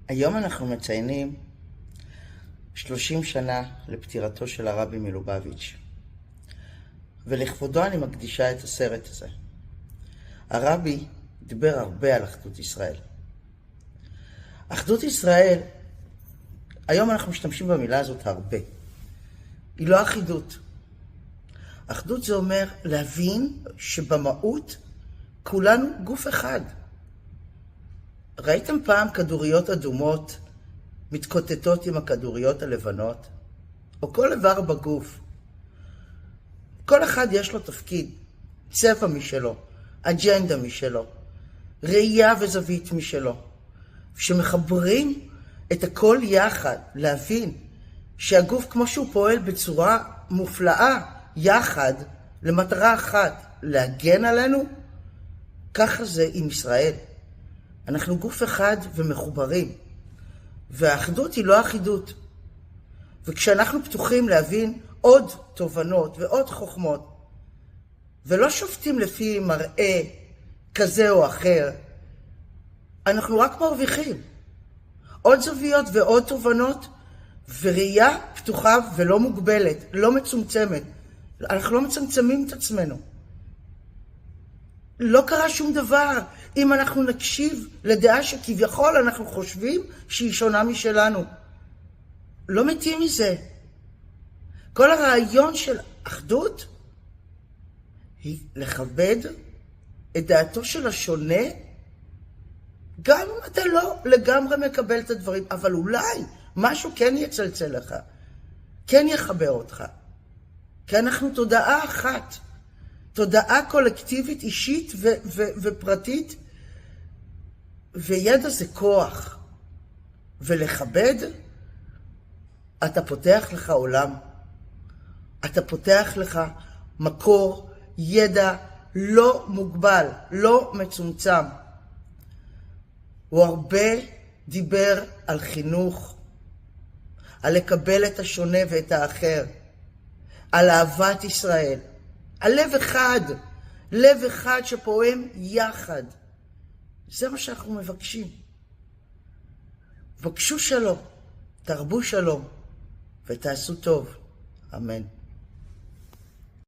היום אנחנו מציינים 30 שנה לפטירתו של הרבי מלובביץ', ולכבודו אני מקדישה את הסרט הזה. הרבי דיבר הרבה על אחדות ישראל. אחדות ישראל, היום אנחנו משתמשים במילה הזאת הרבה. היא לא אחידות. אחדות זה אומר להבין שבמהות כולנו גוף אחד. ראיתם פעם כדוריות אדומות מתקוטטות עם הכדוריות הלבנות? או כל איבר בגוף. כל אחד יש לו תפקיד, צבע משלו, אג'נדה משלו, ראייה וזווית משלו. כשמחברים את הכל יחד, להבין שהגוף כמו שהוא פועל בצורה מופלאה יחד למטרה אחת, להגן עלינו, ככה זה עם ישראל. אנחנו גוף אחד ומחוברים, והאחדות היא לא אחידות. וכשאנחנו פתוחים להבין עוד תובנות ועוד חוכמות, ולא שופטים לפי מראה כזה או אחר, אנחנו רק מרוויחים. עוד זוויות ועוד תובנות, וראייה פתוחה ולא מוגבלת, לא מצומצמת. אנחנו לא מצמצמים את עצמנו. לא קרה שום דבר אם אנחנו נקשיב לדעה שכביכול אנחנו חושבים שהיא שונה משלנו. לא מתים מזה. כל הרעיון של אחדות היא לכבד את דעתו של השונה, גם אם אתה לא לגמרי מקבל את הדברים, אבל אולי משהו כן יצלצל לך, כן יחבר אותך. כי אנחנו תודעה אחת, תודעה קולקטיבית, אישית ופרטית, וידע זה כוח. ולכבד, אתה פותח לך עולם. אתה פותח לך מקור ידע לא מוגבל, לא מצומצם. הוא הרבה דיבר על חינוך, על לקבל את השונה ואת האחר, על אהבת ישראל, על לב אחד שפועם יחד. זה מה שאנחנו מבקשים. בקשו שלום, תרבו שלום, ותעשו טוב. אמן.